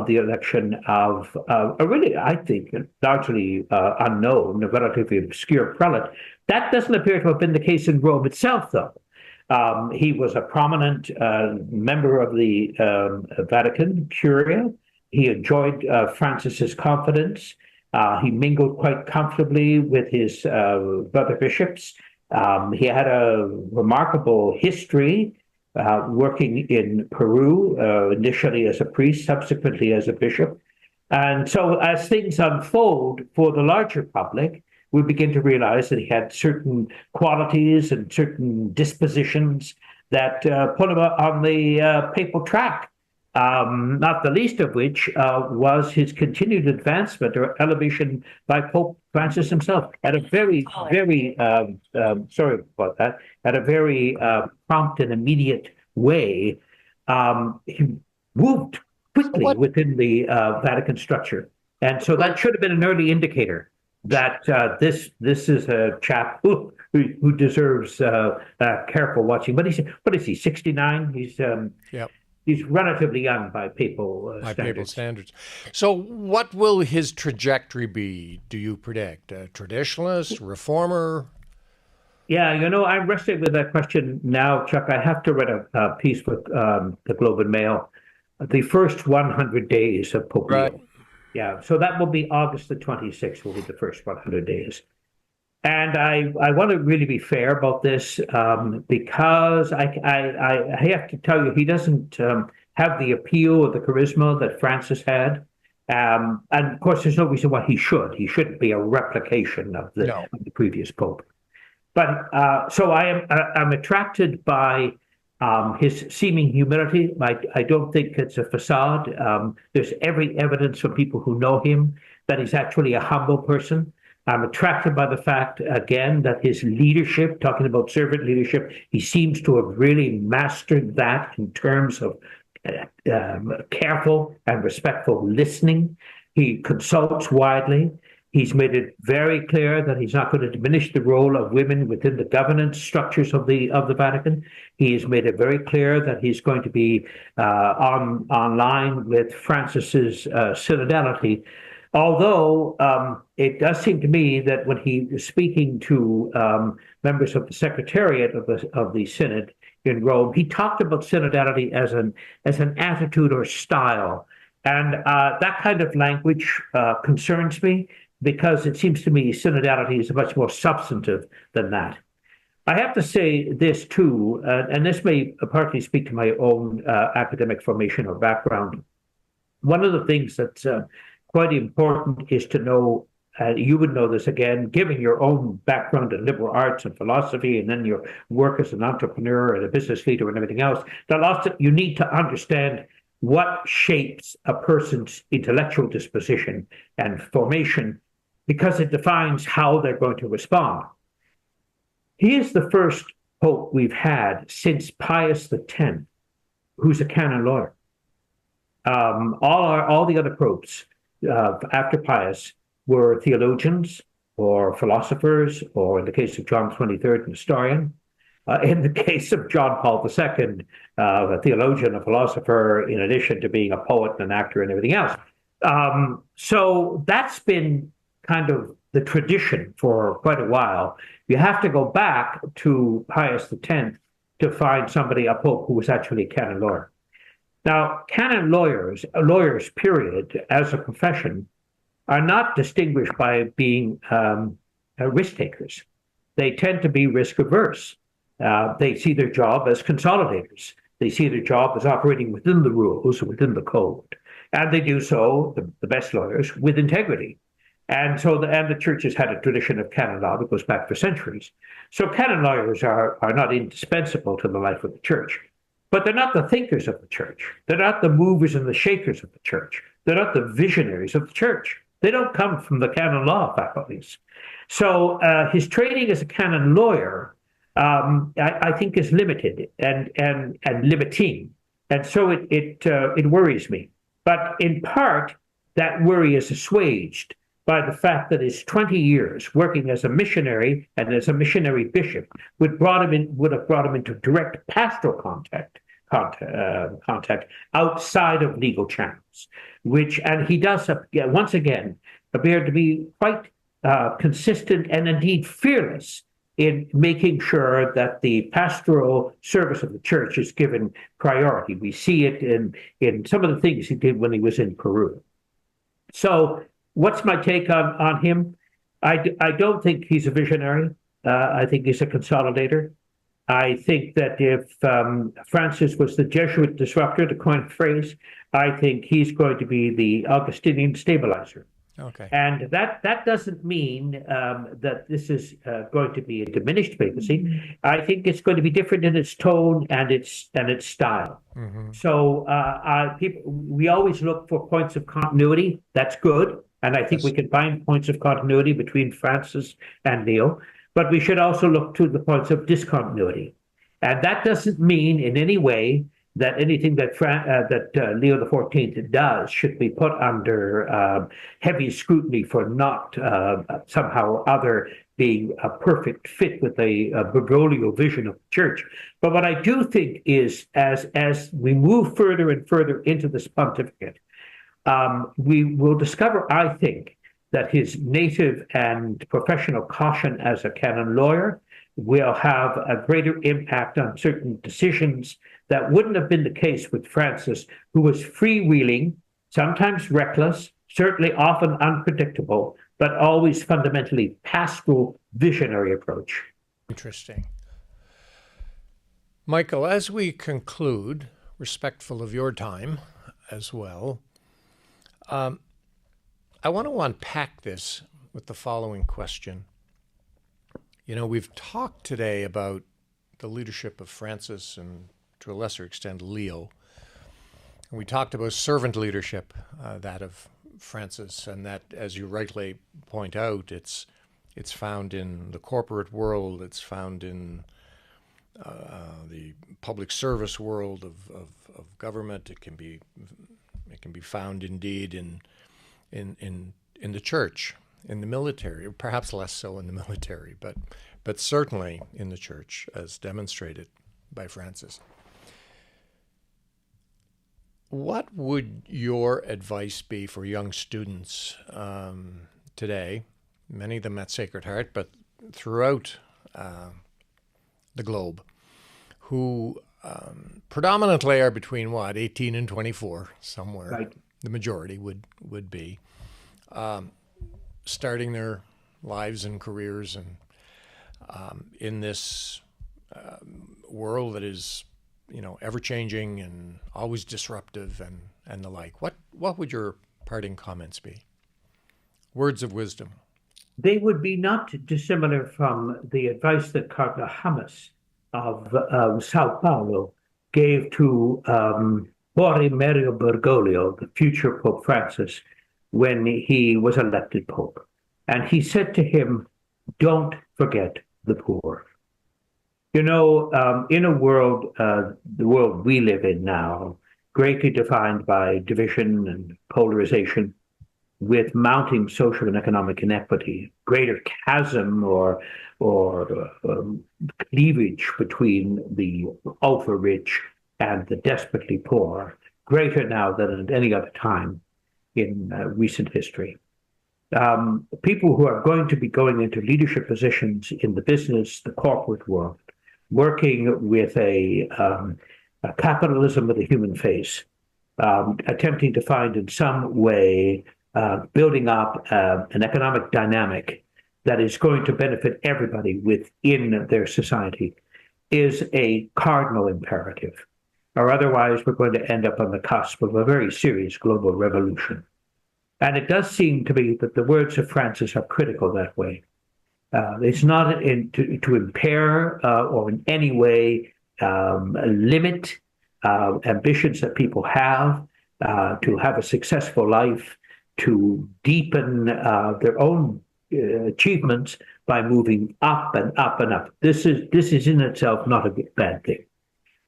the election of a really, I think, largely unknown, a relatively obscure prelate. That doesn't appear to have been the case in Rome itself, though. He was a prominent member of the Vatican Curia. He enjoyed Francis's confidence. He mingled quite comfortably with his brother bishops. He had a remarkable history working in Peru, initially as a priest, subsequently as a bishop. And so as things unfold for the larger public, we begin to realize that he had certain qualities and certain dispositions that put him on the papal track, not the least of which was his continued advancement or elevation by Pope Francis himself at a very, very, sorry about that, at a very prompt and immediate way. He moved quickly within the Vatican structure. And so that should have been an early indicator that this is a chap who deserves careful watching. But what is he, 69? He's relatively young by papal standards. So what will his trajectory be, do you predict? A traditionalist, reformer? Yeah, I'm wrestling with that question now, Chuck. I have to write a piece for the Globe and Mail, the first 100 days of Pope Leo. Yeah, so that will be August the 26th, will be the first 100 days. And I want to really be fair about this because I have to tell you, he doesn't have the appeal or the charisma that Francis had. And of course, there's no reason why he should. He shouldn't be a replication of the previous Pope. But so I'm attracted by his seeming humility. I don't think it's a facade. There's every evidence from people who know him that he's actually a humble person. I'm attracted by the fact, again, that his leadership, talking about servant leadership, he seems to have really mastered that in terms of careful and respectful listening. He consults widely. He's made it very clear that he's not going to diminish the role of women within the governance structures of the Vatican. He has made it very clear that he's going to be on line with Francis's synodality. Although it does seem to me that when he was speaking to members of the Secretariat of the Synod in Rome, he talked about synodality as an attitude or style, and that kind of language concerns me, because it seems to me synodality is much more substantive than that. I have to say this too, and this may partly speak to my own academic formation or background. One of the things that's quite important is to know, you would know this again, given your own background in liberal arts and philosophy, and then your work as an entrepreneur and a business leader and everything else, that you need to understand what shapes a person's intellectual disposition and formation, because it defines how they're going to respond. He is the first pope we've had since Pius X, who's a canon lawyer. All the other popes after Pius were theologians or philosophers, or in the case of John XXIII, an historian. In the case of John Paul II, a theologian, a philosopher, in addition to being a poet and an actor and everything else. So that's been kind of the tradition for quite a while. You have to go back to Pius X to find somebody, a pope, who was actually a canon lawyer. Now, canon lawyers, period, as a profession, are not distinguished by being risk takers. They tend to be risk averse. They see their job as consolidators. They see their job as operating within the rules, within the code. And they do so, the best lawyers, with integrity. And so the church has had a tradition of canon law that goes back for centuries. So canon lawyers are not indispensable to the life of the church. But they're not the thinkers of the church. They're not the movers and the shakers of the church. They're not the visionaries of the church. They don't come from the canon law faculties. So his training as a canon lawyer, I think, is limited and limiting. And so it worries me. But in part, that worry is assuaged by the fact that his 20 years working as a missionary and as a missionary bishop would have brought him into direct pastoral contact outside of legal channels, and he does once again appear to be quite consistent and indeed fearless in making sure that the pastoral service of the church is given priority. We see it in some of the things he did when he was in Peru. So what's my take on him? I don't think he's a visionary. I think he's a consolidator. I think that if Francis was the Jesuit disruptor, to coin a phrase, I think he's going to be the Augustinian stabilizer. Okay. And that doesn't mean that this is going to be a diminished papacy. I think it's going to be different in its tone and its style. Mm-hmm. So we always look for points of continuity. That's good. And I think we can find points of continuity between Francis and Leo. But we should also look to the points of discontinuity. And that doesn't mean in any way that anything that Leo XIV does should be put under heavy scrutiny for not somehow or other being a perfect fit with a Bergoglio vision of the church. But what I do think is, as we move further and further into this pontificate, we will discover, I think, that his native and professional caution as a canon lawyer will have a greater impact on certain decisions that wouldn't have been the case with Francis, who was freewheeling, sometimes reckless, certainly often unpredictable, but always fundamentally pastoral, visionary approach. Interesting. Michael, as we conclude, respectful of your time as well, I want to unpack this with the following question. You know, we've talked today about the leadership of Francis and, to a lesser extent, Leo. And we talked about servant leadership, that of Francis, and that, as you rightly point out, it's found in the corporate world, it's found in the public service world of government. It can be found indeed in the church, in the military, perhaps less so in the military, but certainly in the church, as demonstrated by Francis. What would your advice be for young students today, many of them at Sacred Heart, but throughout the globe, who predominantly are between 18 and 24, somewhere, right? The majority would be starting their lives and careers and in this world that is, ever changing and always disruptive and the like. What would your parting comments be? Words of wisdom. They would be not dissimilar from the advice that Cardinal Hamas of Sao Paulo gave to Jorge Mario Bergoglio, the future Pope Francis, when he was elected Pope. And he said to him, don't forget the poor. In a world, the world we live in now, greatly defined by division and polarization, with mounting social and economic inequity, greater chasm or cleavage between the ultra-rich and the desperately poor, greater now than at any other time in recent history. People who are going to be going into leadership positions in the business, the corporate world, working with a capitalism with a human face, attempting to find in some way, building up an economic dynamic that is going to benefit everybody within their society, is a cardinal imperative. Or otherwise, we're going to end up on the cusp of a very serious global revolution. And it does seem to me that the words of Francis are critical that way. It's not to impair or in any way limit ambitions that people have to have a successful life, to deepen their own achievements by moving up and up and up. This is in itself not a bad thing.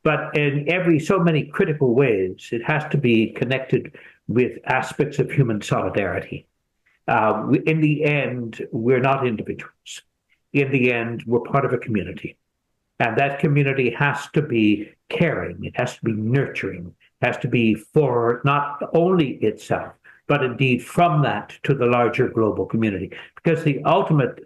But in so many critical ways, it has to be connected with aspects of human solidarity. In the end, we're not individuals. In the end, we're part of a community. And that community has to be caring, it has to be nurturing, it has to be for not only itself, but indeed from that to the larger global community. Because the ultimate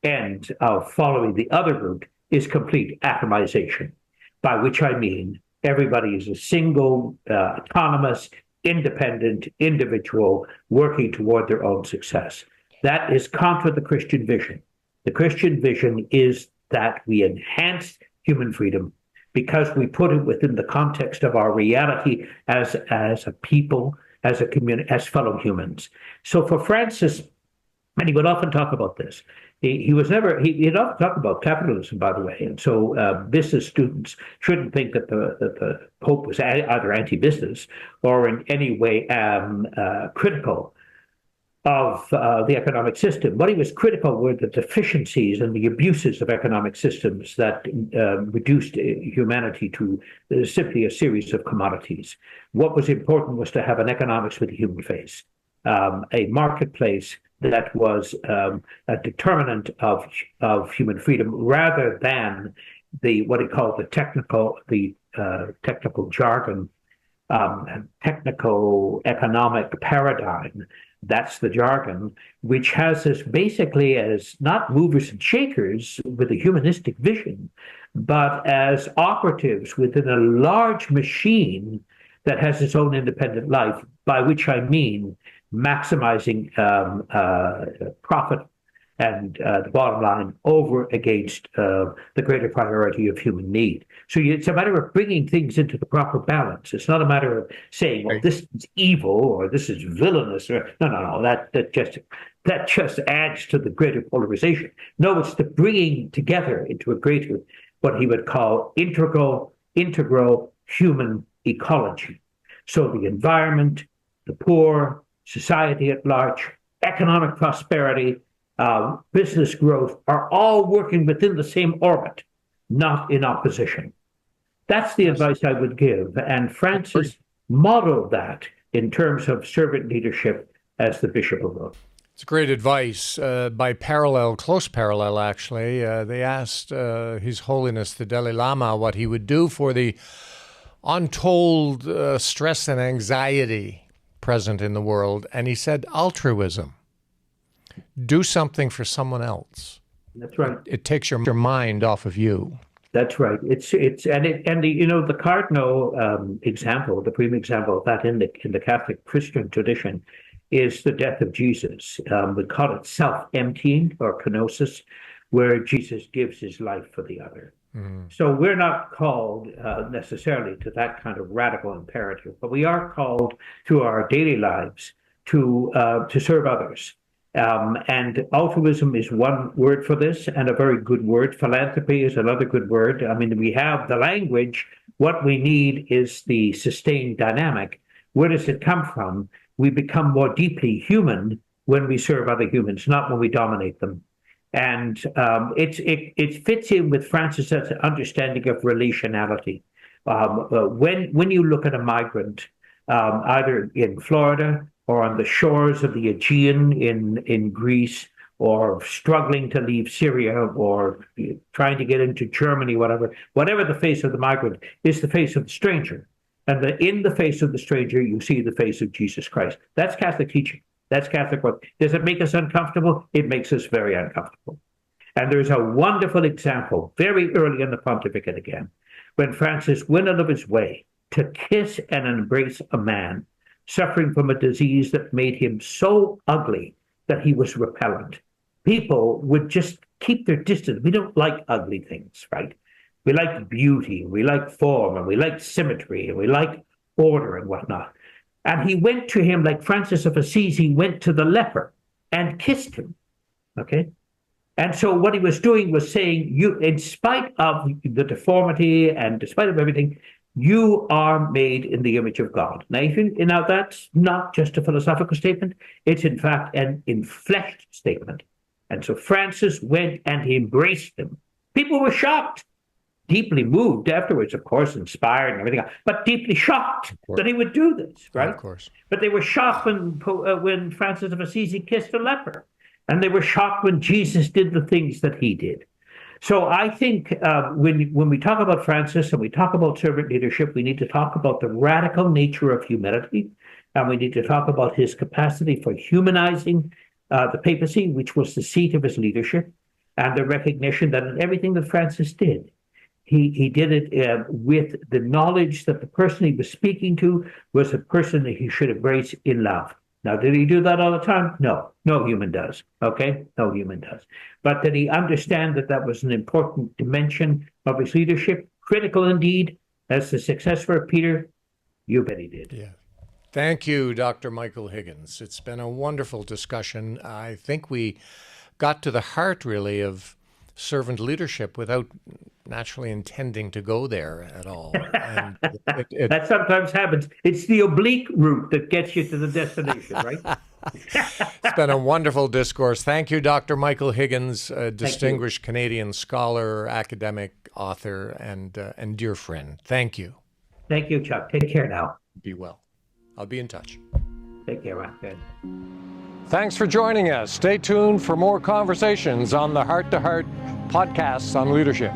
end of following the other route is complete atomization, by which I mean everybody is a single, autonomous, independent individual working toward their own success. That is contra the Christian vision. The Christian vision is that we enhance human freedom because we put it within the context of our reality as a people, as a community, as fellow humans. So for Francis, and he would often talk about this, he'd often talk about capitalism, by the way. And so business students shouldn't think that the Pope was either anti-business or in any way critical of the economic system. What he was critical were the deficiencies and the abuses of economic systems that reduced humanity to simply a series of commodities. What was important was to have an economics with a human face, a marketplace that was a determinant of human freedom, rather than what he called the technical jargon, technical economic paradigm. That's the jargon, which has us basically as not movers and shakers with a humanistic vision, but as operatives within a large machine that has its own independent life, by which I mean maximizing profit and the bottom line over against the greater priority of human need. So it's a matter of bringing things into the proper balance. It's not a matter of saying, well, this is evil or this is villainous. No. That just adds to the greater polarization. No, it's the bringing together into a greater, what he would call integral human ecology. So the environment, the poor, society at large, economic prosperity, business growth are all working within the same orbit, not in opposition. That's the advice I would give. And Francis modeled that in terms of servant leadership as the Bishop of Rome. It's great advice. Close parallel actually, they asked His Holiness the Dalai Lama what he would do for the untold stress and anxiety present in the world, and he said altruism. Do something for someone else. That's right. It takes your mind off of you. That's right. The cardinal example, the prime example of that in the Catholic Christian tradition, is the death of Jesus. We call it self-emptying or kenosis, where Jesus gives his life for the other. So we're not called necessarily to that kind of radical imperative, but we are called to our daily lives to serve others. And altruism is one word for this, and a very good word. Philanthropy is another good word. I mean, we have the language. What we need is the sustained dynamic. Where does it come from? We become more deeply human when we serve other humans, not when we dominate them. And it fits in with Francis's understanding of relationality. When you look at a migrant, either in Florida or on the shores of the Aegean in Greece, or struggling to leave Syria, or trying to get into Germany, whatever the face of the migrant is the face of the stranger. And in the face of the stranger, you see the face of Jesus Christ. That's Catholic teaching. That's Catholic work. Does it make us uncomfortable? It makes us very uncomfortable. And there's a wonderful example very early in the pontificate again, when Francis went out of his way to kiss and embrace a man suffering from a disease that made him so ugly that he was repellent. People would just keep their distance. We don't like ugly things, right? We like beauty, we like form, and we like symmetry, and we like order and whatnot. And he went to him like Francis of Assisi went to the leper and kissed him, okay? And so what he was doing was saying, you, in spite of the deformity and despite of everything, you are made in the image of God. Now that's not just a philosophical statement. It's in fact an enfleshed statement. And so Francis went and he embraced him. People were shocked, deeply moved afterwards, of course, inspired and everything else, but deeply shocked that he would do this, right? Of course. But they were shocked when Francis of Assisi kissed a leper. And they were shocked when Jesus did the things that he did. So I think when we talk about Francis and we talk about servant leadership, we need to talk about the radical nature of humility, and we need to talk about his capacity for humanizing the papacy, which was the seat of his leadership, and the recognition that in everything that Francis did, he did it with the knowledge that the person he was speaking to was a person that he should embrace in love. Now, did he do that all the time? No, no human does, okay? No human does. But did he understand that that was an important dimension of his leadership, critical indeed, as the successor of Peter? You bet he did. Yeah. Thank you, Dr. Michael Higgins. It's been a wonderful discussion. I think we got to the heart, really, of servant leadership without naturally intending to go there at all. And that sometimes happens. It's the oblique route that gets you to the destination, right? It's been a wonderful discourse. Thank you, Dr. Michael Higgins, a distinguished Canadian scholar, academic, author, and dear friend. Thank you. Thank you, Chuck. Take care now. Be well. I'll be in touch. Take care, man. Good. Thanks for joining us. Stay tuned for more conversations on the Heart to Heart podcasts on leadership.